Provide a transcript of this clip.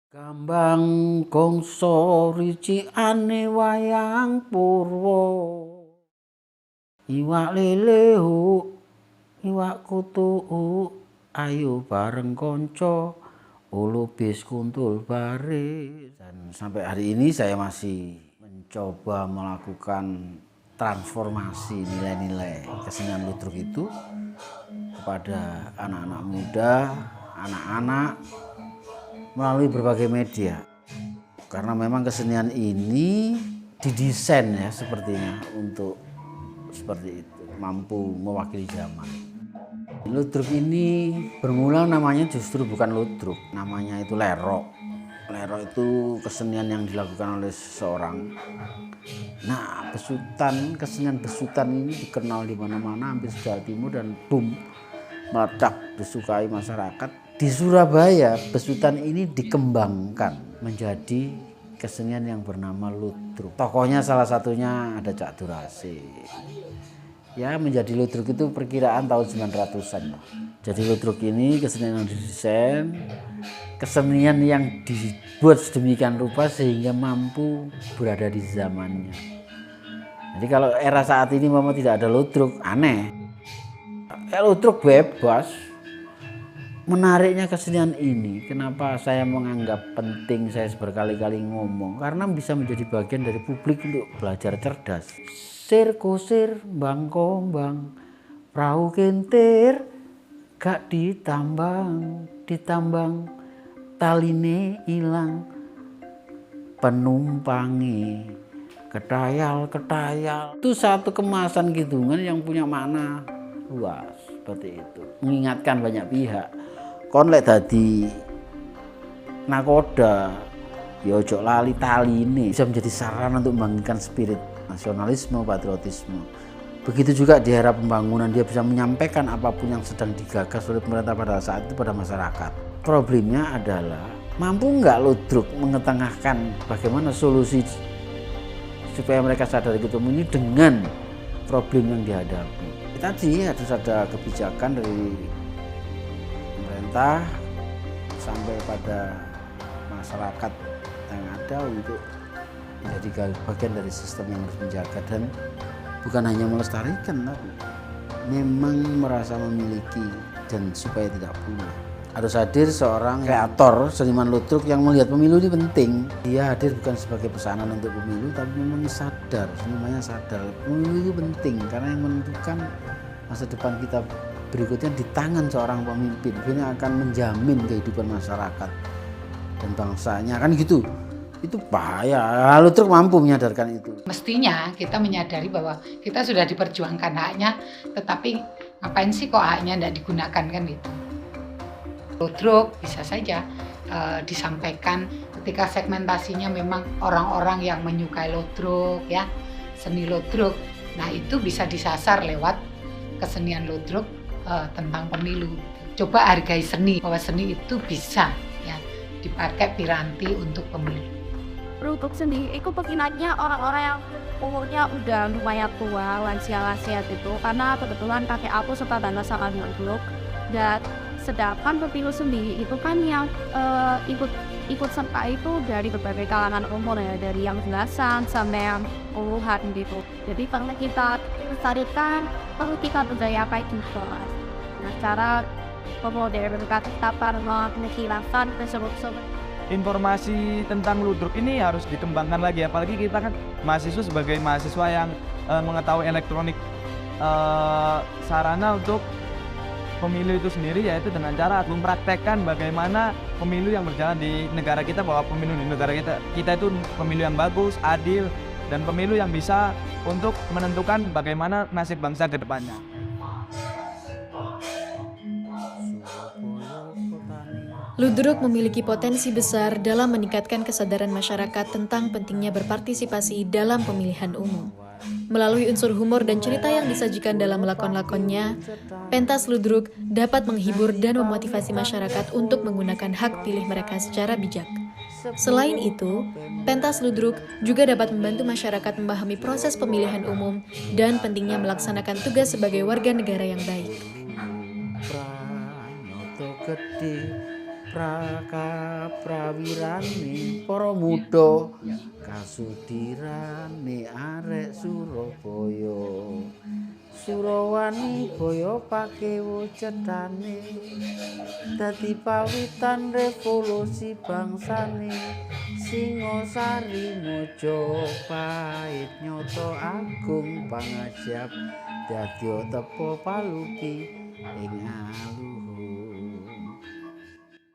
Kambang gongso ricikane wayang purwa. Iwak lele iwak kutu ayo bareng kanca ulubis kuntul baris. Dan sampai hari ini saya masih mencoba melakukan transformasi nilai-nilai kesenian ludruk itu kepada anak-anak muda, anak-anak melalui berbagai media. Karena memang kesenian ini didesain ya sepertinya untuk seperti itu, mampu mewakili zaman. Ludruk ini bermula namanya justru bukan ludruk, namanya itu lerok. Lerok itu kesenian yang dilakukan oleh seseorang. Nah, kesenian besutan ini dikenal di mana-mana hampir Jawa Timur dan boom, meledak disukai masyarakat. Di Surabaya, besutan ini dikembangkan menjadi kesenian yang bernama ludruk. Tokohnya salah satunya ada Cak Durasik. Ya, menjadi ludruk itu perkiraan tahun 900-an. Jadi ludruk ini kesenian yang didesain, kesenian yang dibuat sedemikian rupa sehingga mampu berada di zamannya. Jadi kalau era saat ini memang tidak ada ludruk, aneh. Ludruk bebas. Menariknya kesenian ini, kenapa saya menganggap penting saya berkali-kali ngomong, karena bisa menjadi bagian dari publik untuk belajar cerdas. Sir kusir bang kombang, perahu kentir gak ditambang taline ilang, penumpangi ketayal. Itu satu kemasan kidungan yang punya makna luas seperti itu, mengingatkan banyak pihak. Kon lek dadi nakoda ya ojo lali tali ini, bisa menjadi sarana untuk membangkitkan spirit nasionalisme, patriotisme. Begitu juga di era pembangunan dia bisa menyampaikan apapun yang sedang digagas oleh pemerintah pada saat itu pada masyarakat. Problemnya adalah mampu nggak ludruk mengetengahkan bagaimana solusi supaya mereka sadar gitu ini dengan problem yang dihadapi. Tadi harus ada kebijakan dari pemerintah sampai pada masyarakat yang ada untuk menjadi bagian dari sistem yang harus menjaga dan bukan hanya melestarikan tapi memang merasa memiliki dan supaya tidak punah. Harus hadir seorang kreator seniman ludruk yang melihat pemilu ini penting. Dia hadir bukan sebagai pesanan untuk pemilu tapi memang sadar, semuanya sadar pemilu itu penting karena yang menentukan masa depan kita berikutnya di tangan seorang pemimpin. Ini akan menjamin kehidupan masyarakat dan bangsanya kan gitu. Itu bahaya. Ludruk mampu menyadarkan itu. Mestinya kita menyadari bahwa kita sudah diperjuangkan haknya, tetapi ngapain sih kok haknya tidak digunakan kan gitu. Ludruk bisa saja disampaikan ketika segmentasinya memang orang-orang yang menyukai ludruk ya, seni ludruk. Nah itu bisa disasar lewat kesenian ludruk tentang pemilu. Coba hargai seni, bahwa seni itu bisa ya dipakai piranti untuk pemilu. Ludruk sendiri itu peminatnya orang-orang yang umurnya udah lumayan tua, lansia-lansia gitu, karena kebetulan kakek aku suka banget sama ludruk. Dan sedangkan pemilu sendiri itu kan yang ikut serta itu dari berbagai kalangan umur ya, dari yang belasan sampai yang puluhan gitu. Jadi karena kita lestarikan, perlu kita berdayakan juga. Nah, cara pemodern kita menghilangkan tersebut. Informasi tentang ludruk ini harus dikembangkan lagi, apalagi kita kan mahasiswa sebagai mahasiswa yang mengetahui elektronik, sarana untuk pemilu itu sendiri yaitu dengan cara mempraktekkan bagaimana pemilu yang berjalan di negara kita, bahwa pemilu di negara kita itu pemilu yang bagus, adil, dan pemilu yang bisa untuk menentukan bagaimana nasib bangsa ke depannya. Ludruk memiliki potensi besar dalam meningkatkan kesadaran masyarakat tentang pentingnya berpartisipasi dalam pemilihan umum. Melalui unsur humor dan cerita yang disajikan dalam lakon-lakonnya, pentas ludruk dapat menghibur dan memotivasi masyarakat untuk menggunakan hak pilih mereka secara bijak. Selain itu, pentas ludruk juga dapat membantu masyarakat memahami proses pemilihan umum dan pentingnya melaksanakan tugas sebagai warga negara yang baik. prakaprawirane para muda kasudirane arek Surabaya. Surawani boyo pakewo cetane dadi pawitan revolusi bangsane. Singosari Mojopahit nyoto agung pangajab dadya tepo palupi ing alun